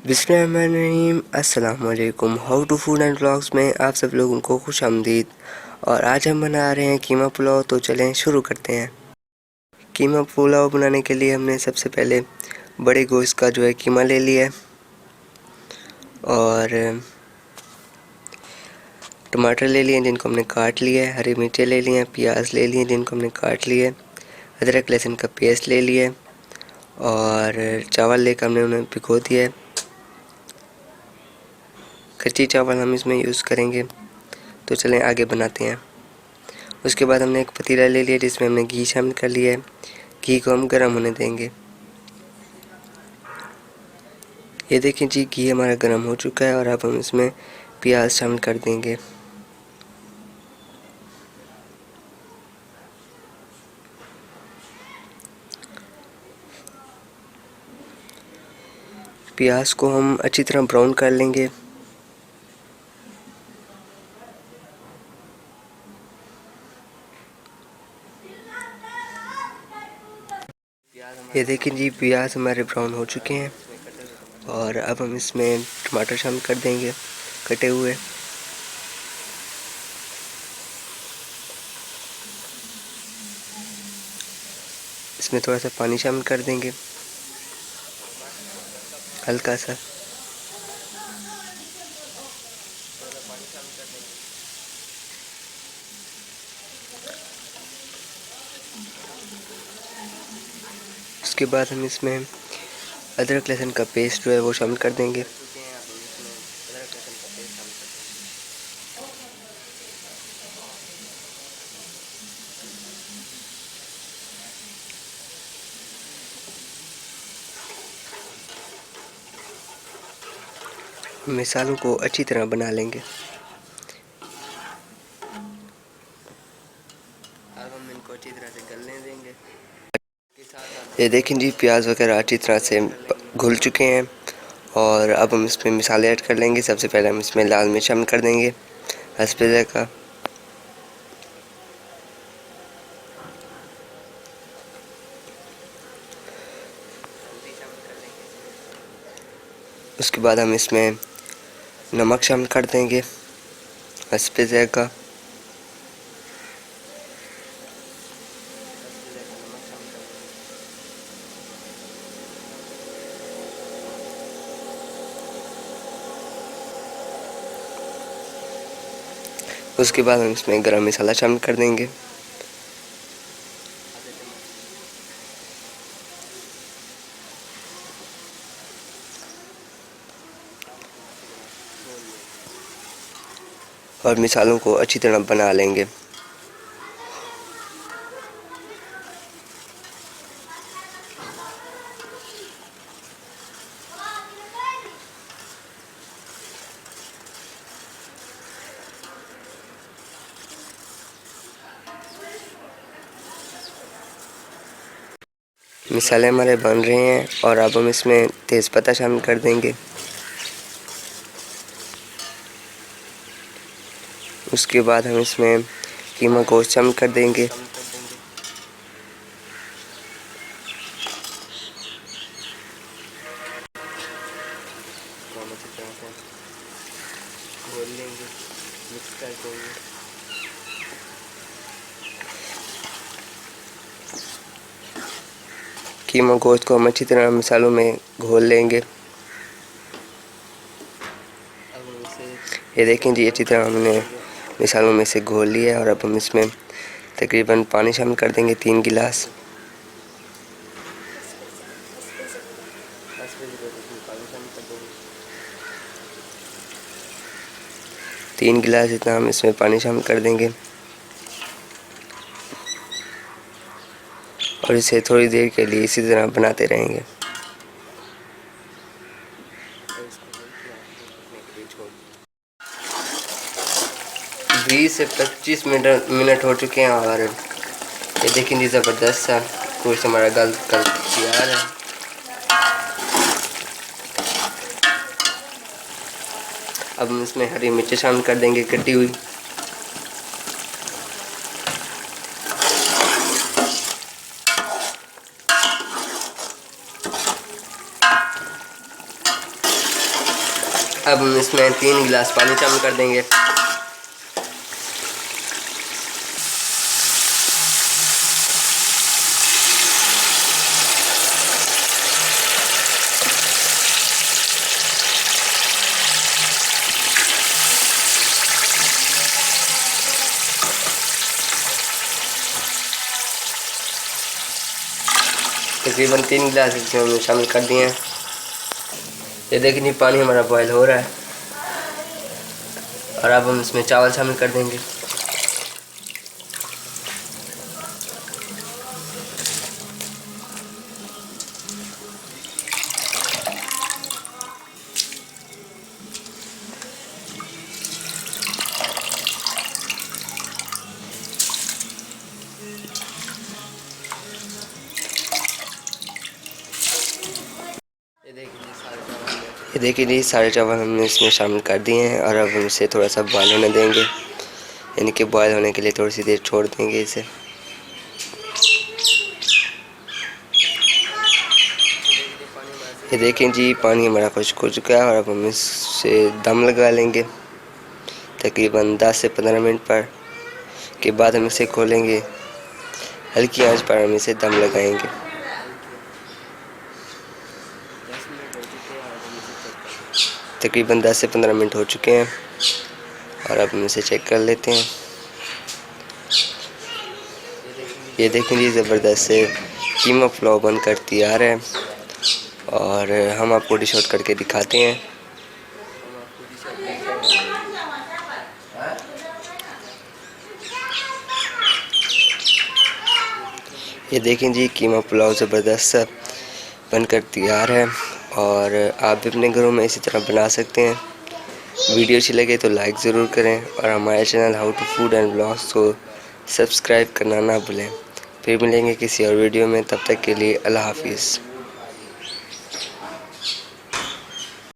बिस्मिल्लाहिर्रहमानिर्रहीम। अस्सलाम वालेकुम। How to food and vlogs में आप सब लोगों को खुश आमदीद। और आज हम बना रहे हैं कीमा पुलाव। तो चलें शुरू करते हैं। कीमा पुलाव बनाने के लिए हमने सबसे पहले बड़े गोश्त का जो है कीमा ले लिया है, और टमाटर ले लिए जिनको हमने काट लिया है, हरी मिर्चें ले ली हैं, प्याज ले लिए जिनको हमने काट लिया है, अदरक लहसुन का पेस्ट ले लिया है, और चावल लेकर हमने उन्हें भिगो दिया है। कच्ची चावल हम इसमें यूज़ करेंगे। तो चलें आगे बनाते हैं। उसके बाद हमने एक पतीला ले लिया जिसमें हमने घी शामिल कर लिया है। घी को हम गर्म होने देंगे। ये देखिए जी, घी हमारा गर्म हो चुका है और अब हम इसमें प्याज शामिल कर देंगे। प्याज को हम अच्छी तरह ब्राउन कर लेंगे। ये देखिए जी, प्याज हमारे ब्राउन हो चुके हैं और अब हम इसमें टमाटर शामिल कर देंगे कटे हुए। इसमें थोड़ा सा पानी शामिल कर देंगे, हल्का सा। उसके बाद हम इसमें अदरक लहसुन का पेस्ट जो है वो शामिल कर देंगे। मिसालों को अच्छी तरह बना लेंगे। अब हम इनको अच्छी तरह से गलने देंगे। ये देखें जी, प्याज वगैरह अच्छी तरह से घुल चुके हैं और अब हम इसमें मसाले ऐड कर लेंगे। सबसे पहले हम इसमें लाल मिर्च शामिल कर देंगे, हस्बे ज़ायक़ा। उसके बाद हम इसमें नमक शामिल कर देंगे, हस्बे ज़ायक़ा। उसके बाद हम इसमें गरम मसाला शामिल कर देंगे। और मिसालों को अच्छी तरह बना लेंगे। मसाले हमारे बन रहे हैं और अब हम इसमें तेज़पत्ता शामिल कर देंगे। उसके बाद हम इसमें कीमा गोश्त शामिल कर देंगे। कीमा गोश्त को हम अच्छी तरह मसालों में घोल लेंगे। ये देखें जी, अच्छी तरह हमने मसालों में से घोल लिया है और अब हम इसमें तकरीबन पानी शामिल कर देंगे 3 गिलास। तीन गिलास इतना हम इसमें पानी शामिल कर देंगे और इसे थोड़ी देर के लिए इसी तरह बनाते रहेंगे। 20 से 25 मिनट हो चुके हैं और ये देखें जी, ज़बरदस्त सा गोश्त हमारा गल कर तैयार है। अब हम इसमें हरी मिर्च शामिल कर देंगे कटी हुई। अब हम इसमें 3 गिलास पानी शामिल कर देंगे। तकरीबन 3 गिलास इसमें हमने शामिल कर दिए हैं। ये देखिए जी पानी हमारा बॉयल हो रहा है और अब हम इसमें चावल शामिल कर देंगे। ये देखिए जी सारे चावल हमने इसमें शामिल कर दिए हैं और अब हम इसे थोड़ा सा बॉयल होने देंगे, यानी कि बॉयल होने के लिए थोड़ी सी देर छोड़ देंगे इसे। ये देखें जी पानी हमारा खुश्क हो चुका है और अब हम इससे दम लगा लेंगे तकरीबन 10 से 15 मिनट पर के बाद हम इसे खोलेंगे। हल्की आंच पर हम इसे दम लगाएंगे। तकरीबन 10 से 15 मिनट हो चुके हैं और अब हम इसे चेक कर लेते हैं। ये देखें जी ज़बरदस्त से कीमा पुलाव बनकर तैयार है और हम आपको डिश आउट करके दिखाते हैं। ये देखें जी कीमा पुलाव ज़बरदस्त बनकर तैयार है और आप भी अपने घरों में इसी तरह बना सकते हैं। वीडियो अच्छी लगे तो लाइक ज़रूर करें और हमारे channel how to food and blogs को सब्सक्राइब करना ना भूलें। फिर मिलेंगे किसी और वीडियो में, तब तक के लिए अल्लाह हाफिज़।